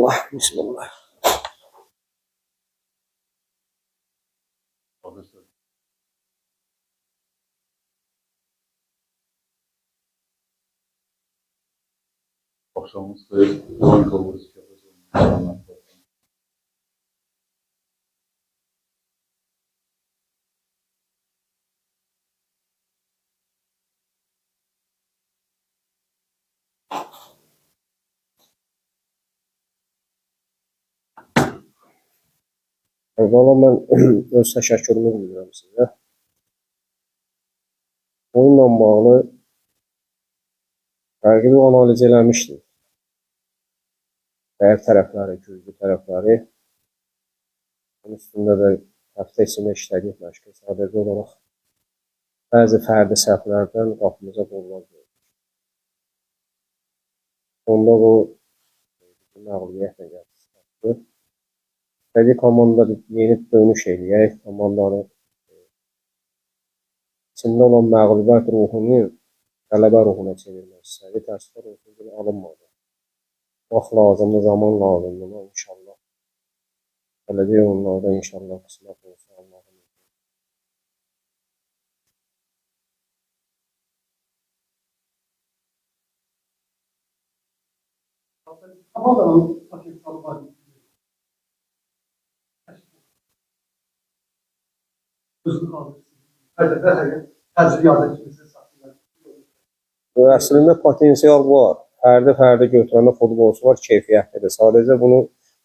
Allah. Bismillah. Akşamımız hayır. Doğan kavuruz. Valla mən öz təşəkkürümü bildirirəm sizə. Oyunla bağlı fərqli bir analiz eləmişdik. Zəif tərəfləri, güclü tərəfləri. Bunun üstündə də həftə içində işlədik məşqə. Sadəcə olaraq bəzi fərdi səhvlərdən qapımıza qollar qoyulur. Onda bu məğlubiyyətlə gəldi. İstədik komanda yeni dönüş eləyək, komandanın içində olan məğlubiyyət ruhunu qələbə ruhuna çevirmək istədik. Təəssüflər olsun ki, alınmadı. Vaxt lazımdır, zaman lazımdır. İnşallah. Gələcək onlarda inşallah qismət olsun Allah'ın. Komandanın paketleri var. Özünü kaldırsın. Her təcrübə etməsini saxlayır. Əslində potensial var. Fərdi götürəndə futbolçu var, keyfiyyətlidir. Sadəcə bunu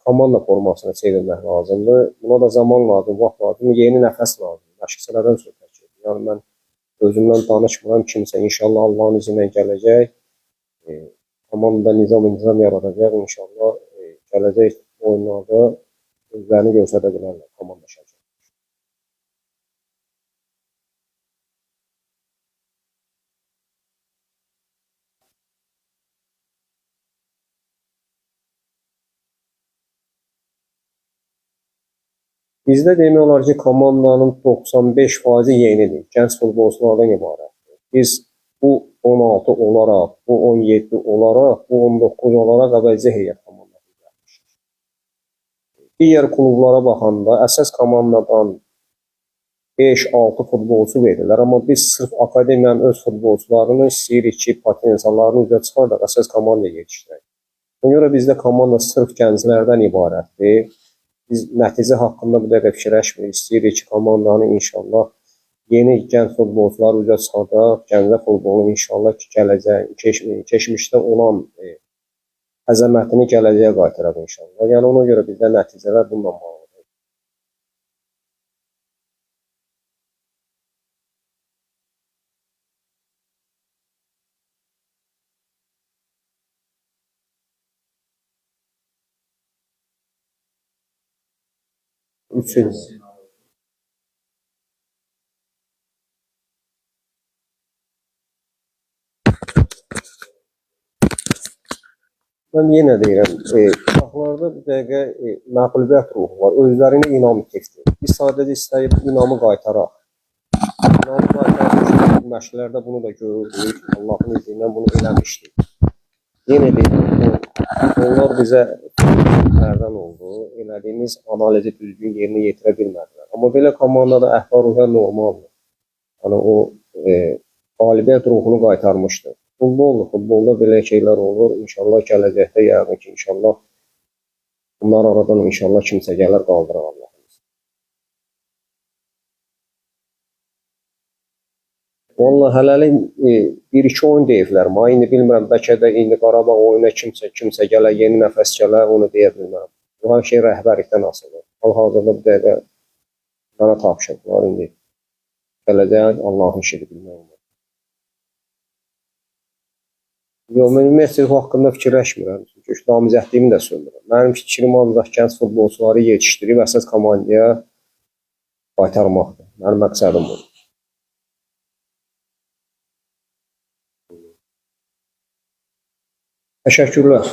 komanda formasına çevirmək lazımdır. Buna da zaman lazım, vaxt lazım, yeni nəfəs lazım. Məşqçilərdən söhbət gedir. Yəni mən özümdən danışmıram kimsə. İnşallah Allahın izni ilə gələcək. Komanda nizam yaradacaq. İnşallah gələcək oyunlarda özlərini göstərə bilərlər komanda şəkildə. Bizdə demək olar ki, komandanın 95% yenidir. Gənc futbolçulardan ibarətdir. Biz bu 16 olaraq, bu 17 olaraq, bu 19 olaraq əvvəlcə heyət komandası gəlmişik. Digər klublara baxanda əsas komandadan 5-6 futbolçu verirlər. Amma biz sırf akademiyanın öz futbolçularını istəyirik ki, potensiallarını üzə çıxardaq, əsas komandaya yetişdirək. Buna görə bizdə komanda sırf gənclərdən ibarətdir. Biz nəticə haqqında bir dəqiqə fikirləşmirik. İstəyirik ki, komandanı inşallah yeni gənc futbolçular üzə çıxardaq, gənclər futbolu inşallah ki, keçmişdə olan əzəmətini gələcəyə qaytaraq inşallah. Yəni ona görə bizdə nəticələr bununla bağlıdır. Mən yenə deyirəm, uşaqlarda bir dəqiqə məğlubiyyət ruhu var, özlərinə inam itirdir. Biz sadəcə istəyib inamı qaytaraq. İnamı qaytaraq, məşqlərdə bunu da görürdük, Allahın izni ilə bunu eləmişdik. Yenə deyirəm, onlar bizə tərdən oldu, elədiyimiz analizi düzgün yerinə yetirə bilmədilər. Amma belə komandada əhval-ruhiyyə normaldır. Yəni o qalibiyyət ruhunu qaytarmışdı. Futbolda belə şeylər olur. İnşallah gələcəkdə yəqin ki, inşallah bunlar aradan inşallah kimsə gələr qaldırar Allah'ımız. Vallahi hələlik 1-2 oyun deyiblər. İndi bilmirəm, bəlkə də indi Qarabağ oyuna kimsə gələr, yeni nəfəs gələr, onu deyə bilmirəm. Bu hər şey rəhbərlikdən asılıdır. Hal-hazırda bir dəqiqə mənə tapşırdılar indi. Gələcək Allahın işidir, bilmək olmaz. Yox, mən ümumiyyətlə haqqında fikirləşmirəm. Çünki namizədliyimi də söndürürəm. Mənim fikrim ancaq gənc futbolçuları yetişdirib əsas komandaya qaytarmaqdır. Mənim məqsədim budur. Təşəkkürlər.